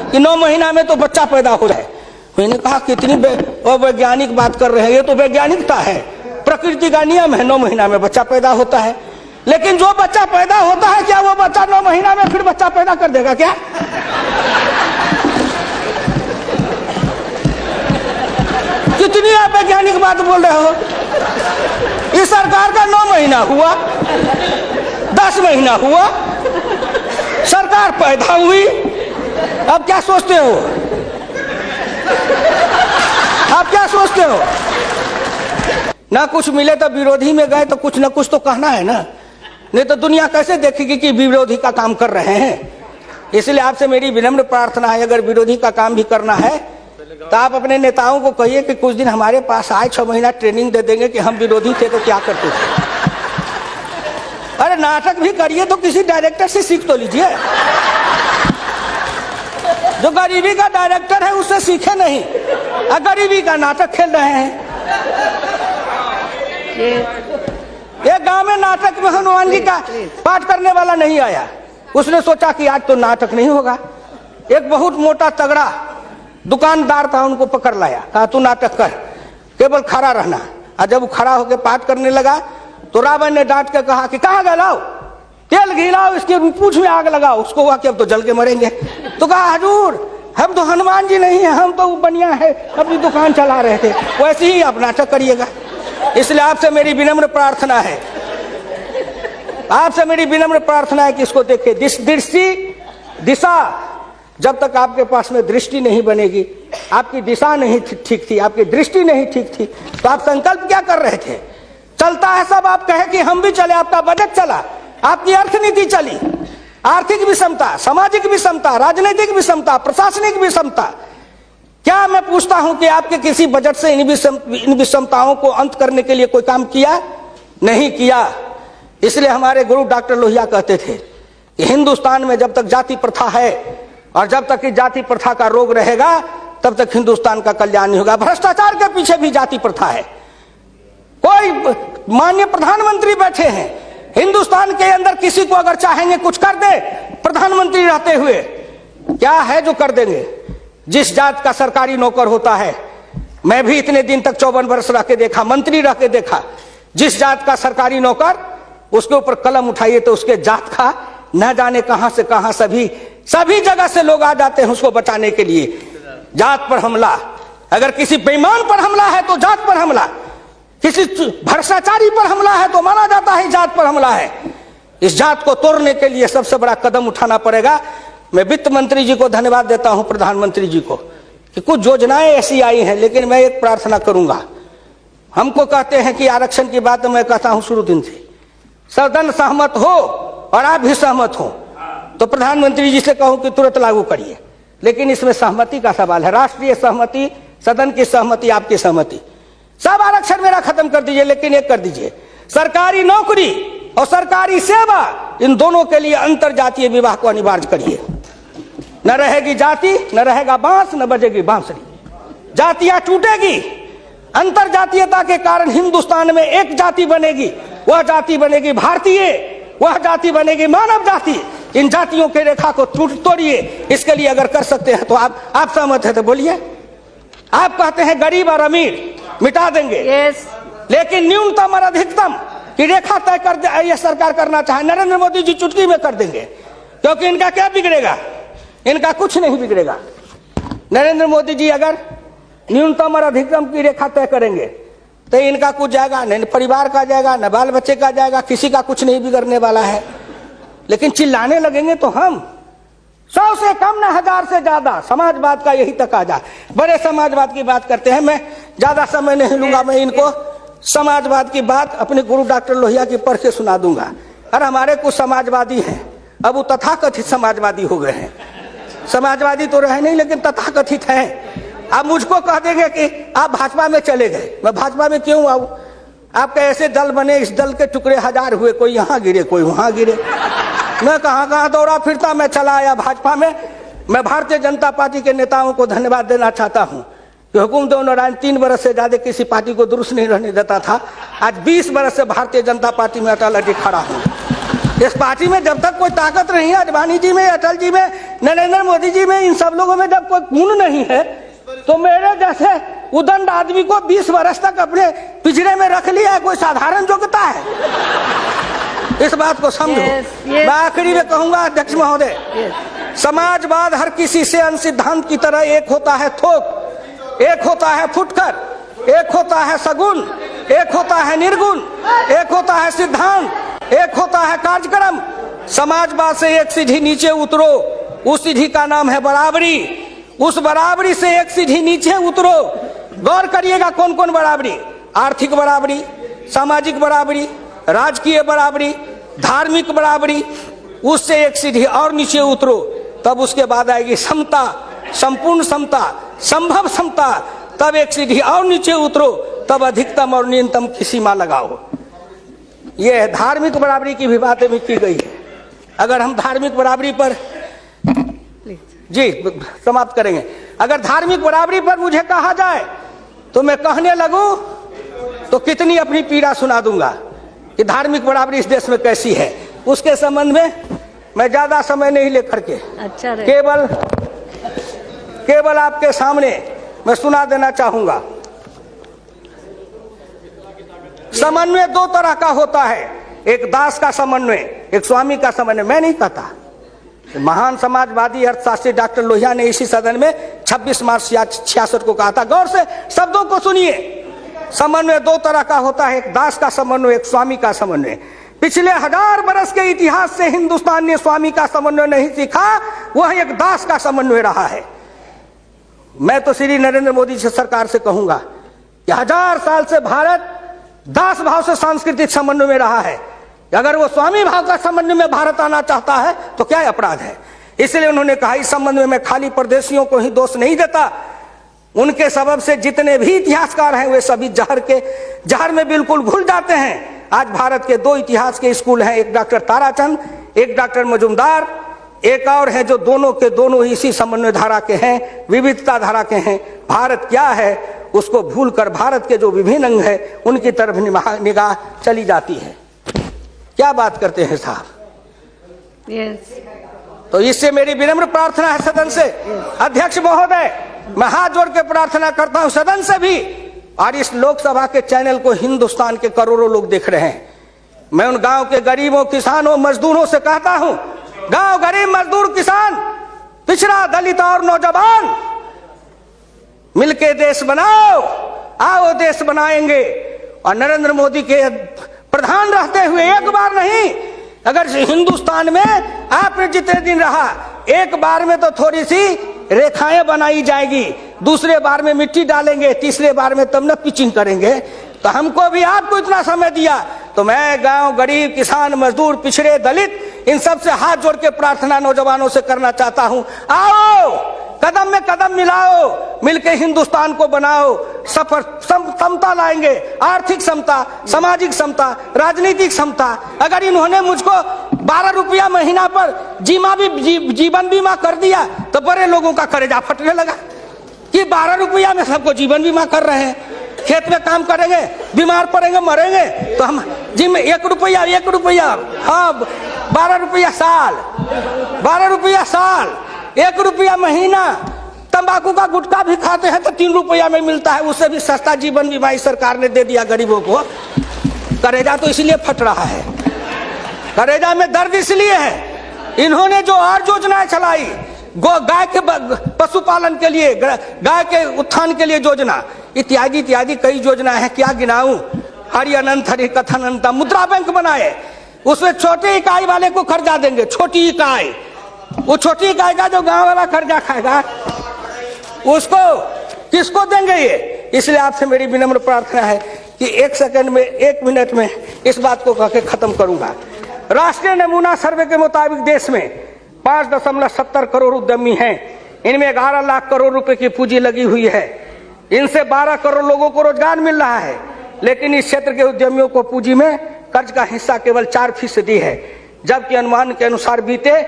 कि 9 महीना में तो बच्चा पैदा हो जाए। मैंने कहा कितनी वैज्ञानिक बात कर रहे हैं, ये तो वैज्ञानिकता है, प्रकृति का नियम है, 9 महीना में बच्चा पैदा होता है। लेकिन जो बच्चा पैदा होता है क्या वो बच्चा 9 महीना में फिर बच्चा पैदा कर देगा क्या? कितनी आप वैज्ञानिक बात बोल रहे हो। इस सरकार का 9 महीना हुआ, 10 महीना हुआ, सरकार पैदा हुई, अब क्या सोचते हो? आप क्या सोचते हो? ना कुछ मिले तो विरोधी में गए तो कुछ ना कुछ तो कहना है ना, नहीं तो दुनिया कैसे देखेगी कि विरोधी का काम कर रहे हैं। इसलिए आपसे मेरी विनम्र प्रार्थना है, अगर विरोधी का काम भी करना है तो आप अपने नेताओं को कहिए कि कुछ दिन हमारे पास आए, 6 महीना ट्रेनिंग दे देंगे कि हम विरोधी थे तो क्या करते थे। अरे नाटक भी करिए तो किसी डायरेक्टर से सीख तो लीजिए, जो गरीबी का डायरेक्टर है उससे सीखे नहीं, गरीबी का नाटक खेल रहे हैं। एक गांव में नाटक में हनुमान जी का पाठ करने वाला नहीं आया, उसने सोचा कि आज तो नाटक नहीं होगा। एक बहुत मोटा तगड़ा दुकानदार था, उनको पकड़ लाया, कहा तू नाटक कर, केवल खड़ा रहना। और जब वो खड़ा होकर पाठ करने लगा तो रावण ने डांट के कहा कि कहाँ गए, लाओ तेल घिलाओ, इसके पूंछ में आग लगाओ। उसको हुआ कि अब तो जल के मरेंगे। तो कहा हजूर हम तो हनुमान जी नहीं है, हम तो बनिया है, अपनी दुकान चला रहे थे। वैसे ही आप नाटक करिएगा। इसलिए आपसे मेरी विनम्र प्रार्थना है, आपसे मेरी विनम्र प्रार्थना है कि इसको देखिए। दृष्टि दिशा, जब तक आपके पास में दृष्टि नहीं बनेगी, आपकी दिशा नहीं ठीक थी, आपकी दृष्टि नहीं ठीक थी, तो आप संकल्प क्या कर रहे थे? चलता है सब, आप कहे कि हम भी चले, आपका बजट चला, आपकी अर्थनीति चली, आर्थिक विषमता, सामाजिक विषमता, राजनीतिक विषमता, प्रशासनिक विषमता। क्या मैं पूछता हूं कि आपके किसी बजट से इन विषमताओं को अंत करने के लिए कोई काम किया? नहीं किया। इसलिए हमारे गुरु डॉक्टर लोहिया कहते थे कि हिंदुस्तान में जब तक जाति प्रथा है और जब तक कि जाति प्रथा का रोग रहेगा तब तक हिंदुस्तान का कल्याण नहीं होगा। भ्रष्टाचार के पीछे भी जाति प्रथा है। कोई माननीय प्रधानमंत्री बैठे हैं हिंदुस्तान के अंदर, किसी को अगर चाहेंगे कुछ कर दे प्रधानमंत्री रहते हुए, क्या है जो कर देंगे? जिस जात का सरकारी नौकर होता है, मैं भी इतने दिन तक 54 वर्ष रह के देखा, मंत्री रह के देखा, जिस जात का सरकारी नौकर, उसके ऊपर कलम उठाइए तो उसके जात का न जाने कहां से कहां सभी जगह से लोग आ जाते हैं उसको बचाने के लिए। जात पर हमला, अगर किसी बेईमान पर हमला है तो जात पर हमला, किसी भ्रष्टाचारी पर हमला है तो माना जाता है जात पर हमला है। इस जात को तोड़ने के लिए सबसे बड़ा कदम उठाना पड़ेगा। मैं वित्त मंत्री जी को धन्यवाद देता हूं, प्रधानमंत्री जी को, कि कुछ योजनाएं ऐसी आई हैं, लेकिन मैं एक प्रार्थना करूंगा। हमको कहते हैं कि आरक्षण की बात मैं कहता हूं शुरू दिन से, सदन सहमत हो और आप भी सहमत हो तो प्रधानमंत्री जी से कहूं कि तुरंत लागू करिए। लेकिन इसमें सहमति का सवाल है, राष्ट्रीय सहमति, सदन की सहमति, आपकी सहमति। सब आरक्षण मेरा खत्म कर दीजिए, लेकिन एक कर दीजिए, सरकारी नौकरी और सरकारी सेवा, इन दोनों के लिए अंतर जातीय विवाह को अनिवार्य करिए। न रहेगी जाति, न रहेगा बांस, न बजेगी बांसुरी, जातियां टूटेगी। अंतर जातीयता के कारण हिंदुस्तान में एक जाति बनेगी, वह जाति बनेगी भारतीय, वह जाति बनेगी मानव जाति। इन जातियों के रेखा को तोड़िए। इसके लिए अगर कर सकते हैं तो आप सहमत है तो बोलिए। आप कहते हैं गरीब और अमीर मिटा देंगे, लेकिन न्यूनतम और अधिकतम की रेखा तय कर दे, यह सरकार करना चाहे, नरेंद्र मोदी जी चुटकी में कर देंगे, क्योंकि इनका क्या बिगड़ेगा? इनका कुछ नहीं बिगड़ेगा। नरेंद्र मोदी जी अगर न्यूनतम और अधिकतम की रेखा तय करेंगे तो इनका कुछ जाएगा, न परिवार का जाएगा, न बाल बच्चे का जाएगा, किसी का कुछ नहीं बिगड़ने वाला है। लेकिन चिल्लाने लगेंगे तो हम 100 से कम न 1000 से ज्यादा, समाजवाद का यही तकाजा। बड़े समाजवाद की बात करते हैं, मैं ज्यादा समय नहीं लूंगा, मैं इनको समाजवाद की बात अपने गुरु डॉक्टर लोहिया की पढ़ के सुना दूंगा। और हमारे कुछ समाजवादी हैं, अब वो तथाकथित समाजवादी हो गए हैं, समाजवादी तो रहे नहीं लेकिन तथाकथित हैं। आप मुझको कह देंगे कि आप भाजपा में चले गए, मैं भाजपा में क्यों आऊं? आपके ऐसे दल बने, इस दल के टुकड़े 1000 हुए, कोई यहाँ गिरे कोई वहां गिरे, मैं कहां दौड़ा फिरता, मैं चला आया भाजपा में। मैं भारतीय जनता पार्टी के नेताओं को धन्यवाद देना चाहता हूं कि हुकुमदेव नारायण 3 बरस से ज्यादा किसी पार्टी को दुरुस्त नहीं रहने देता था, आज 20 बरस से भारतीय जनता पार्टी में अटल अटल खड़ा हूं। इस पार्टी में जब तक कोई ताकत नहीं है, अडवाणी जी में, अटल जी में, नरेंद्र मोदी जी में, इन सब लोगों में जब कोई गुण नहीं है, तो मेरे जैसे उदंड आदमी को 20 वर्ष तक अपने पिंजरे में रख लिया है, कोई साधारण योग्यता है? इस बात को समझो। मैं आखिरी में कहूंगा अध्यक्ष महोदय, समाजवाद हर किसी से अन्य सिद्धांत की तरह एक होता है थोक, एक होता है फुटकर, एक होता है सगुन, एक होता है निर्गुण, एक होता है सिद्धांत, एक होता है कार्यक्रम। समाजवाद से एक सीढ़ी नीचे उतरो, उस सीढ़ी का नाम है बराबरी। उस बराबरी से एक सीढ़ी नीचे उतरो। गौर करिएगा कौन कौन बराबरी? आर्थिक बराबरी, सामाजिक बराबरी, राजकीय बराबरी, धार्मिक बराबरी। उससे एक सीढ़ी और नीचे उतरो, तब उसके बाद आएगी समता, संपूर्ण समता, संभव समता। तब एक सीढ़ी और नीचे उतरो, तब अधिकतम और न्यूनतम की सीमा लगाओ। ये धार्मिक बराबरी की भी बातें भी की गई है। अगर हम धार्मिक बराबरी पर जी समाप्त करेंगे, अगर धार्मिक बराबरी पर मुझे कहा जाए तो मैं कहने लगूं तो कितनी अपनी पीड़ा सुना दूंगा कि धार्मिक बराबरी इस देश में कैसी है। उसके संबंध में मैं ज्यादा समय नहीं लेकर के केवल आपके सामने मैं सुना देना चाहूंगा। समन्वय दो तरह का होता है, एक दास का समन्वय, एक स्वामी का समन्वय। मैं नहीं कहता, महान समाजवादी अर्थशास्त्री डॉक्टर लोहिया ने इसी सदन में 26 मार्च 66 को कहा था। गौर से शब्दों को सुनिए। समन्वय दो तरह का होता है, एक दास का समन्वय, एक स्वामी का समन्वय। पिछले 1000 बरस के इतिहास से हिंदुस्तान ने स्वामी का समन्वय नहीं सीखा, वह एक दास का समन्वय रहा है। मैं तो श्री नरेंद्र मोदी जी सरकार से कहूंगा कि 1000 साल से भारत दास भाव से सांस्कृतिक समन्वय में रहा है। अगर वो स्वामी भाव का समन्वय में भारत आना चाहता है तो क्या अपराध है? इसलिए उन्होंने कहा इस संबंध में मैं खाली परदेशियों को ही दोष नहीं देता, उनके सबब से जितने भी इतिहासकार हैं वे सभी जहर में बिल्कुल घुल जाते हैं। आज भारत के 2 इतिहास के स्कूल हैं, एक डॉक्टर ताराचंद, एक डॉक्टर मजुमदार, एक और है जो दोनों के दोनों इसी समन्वय धारा के हैं, विविधता धारा के हैं। भारत क्या है उसको भूलकर भारत के जो विभिन्न अंग है उनकी तरफ निगाह चली जाती है। क्या बात करते हैं साहब? तो इससे मेरी विनम्र प्रार्थना है सदन से, अध्यक्ष महोदय, मैं हाथ जोड़ के प्रार्थना करता हूं सदन से भी, और इस लोकसभा के चैनल को हिंदुस्तान के करोड़ों लोग देख रहे हैं। मैं उन गांव के गरीबों, किसानों, मजदूरों से कहता हूं, गांव गरीब, मजदूर, किसान, पिछड़ा, दलित और नौजवान, मिलके देश बनाओ, आओ देश बनाएंगे। और नरेंद्र मोदी के प्रधान रहते हुए एक बार नहीं, अगर हिंदुस्तान में आपने जितने दिन रहा, एक बार में तो थोड़ी सी रेखाएं बनाई जाएगी, दूसरे बार में मिट्टी डालेंगे, तीसरे बार में तब न पिचिंग करेंगे। तो हमको भी आपको इतना समय दिया, तो मैं गांव गरीब, किसान, मजदूर, पिछड़े, दलित, इन सब से हाथ जोड़ के प्रार्थना नौजवानों से करना चाहता हूं, आओ कदम में कदम मिलाओ, मिलके हिंदुस्तान को बनाओ, सफर समता लाएंगे, आर्थिक समता, सामाजिक समता, राजनीतिक समता। अगर इन्होंने मुझको 12 रुपया महीना पर जीवन बीमा कर दिया तो बड़े लोगों का कलेजा फटने लगा कि 12 रुपया में सबको जीवन बीमा कर रहे हैं। खेत में काम करेंगे, बीमार पड़ेंगे, मरेंगे, तो हम जिम 1 रुपया, हाँ 12 रुपया साल, 12 रुपया साल, 1 रुपया महीना। तंबाकू का गुटखा भी खाते हैं तो 3 रुपया में मिलता है, उससे भी सस्ता जीवन बीमा इस सरकार ने दे दिया गरीबों को। करेजा तो इसलिए फट रहा है, करेजा में दर्द इसलिए है, इन्होंने जो और योजनाएं चलाई, गाय के पशुपालन के लिए, गाय के उत्थान के लिए योजना, इत्यादि इत्यादि कई योजनाएं हैं, क्या गिनाऊं। हरि अनंत हरि कथन अनंत। मुद्रा बैंक बनाए, उसमें छोटे इकाई वाले को कर्जा देंगे, छोटी इकाई, वो छोटी इकाई का जो गांव वाला कर्जा खाएगा उसको किसको देंगे ये? इसलिए आपसे मेरी विनम्र प्रार्थना है कि 1 सेकंड में, 1 मिनट में इस बात को कह के खत्म करूंगा। राष्ट्रीय नमूना सर्वे के मुताबिक देश में 5.70 करोड़ उद्यमी हैं, इनमें 11 लाख करोड़ रुपए की पूंजी लगी हुई है, इनसे 12 करोड़ लोगों को रोजगार मिल रहा है। लेकिन इस क्षेत्र के उद्यमियों को पूंजी में कर्ज का हिस्सा केवल 4% है, जबकि अनुमान के अनुसार बीते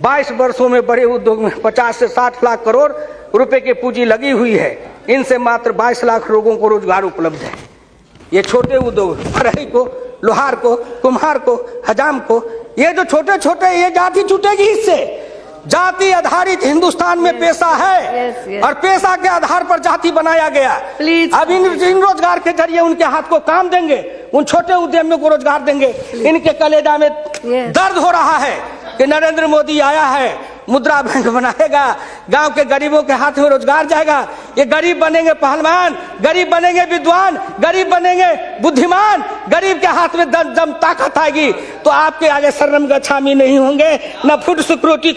22 वर्षों में बड़े उद्योग में 50 से 60 लाख करोड़ रुपए की पूंजी लगी हुई है, इनसे मात्र 22 लाख लोगों को रोजगार उपलब्ध है। ये छोटे उद्योग, फरहई को, लोहार को, कुम्हार को, हजाम को, ये जो छोटे छोटे ये जाति छूटेगी इससे। जाति आधारित हिंदुस्तान में पेशा है और पेशा के आधार पर जाति बनाया गया। अब इन रोजगार के जरिए उनके हाथ को काम देंगे, उन छोटे उद्यमियों को रोजगार देंगे। इनके कलेजा में दर्द हो रहा है कि नरेंद्र मोदी आया है, मुद्रा बैंक बनाएगा, गांव के गरीबों के हाथ में रोजगार जाएगा। ये गरीब बनेंगे पहलवान, गरीब बनेंगे विद्वान, गरीब बनेंगे बुद्धिमान, गरीब के हाथ में दम ताकत आएगी तो आपके आगे शर्म गच्छामी नहीं होंगे, न फूड सिक्योरिटी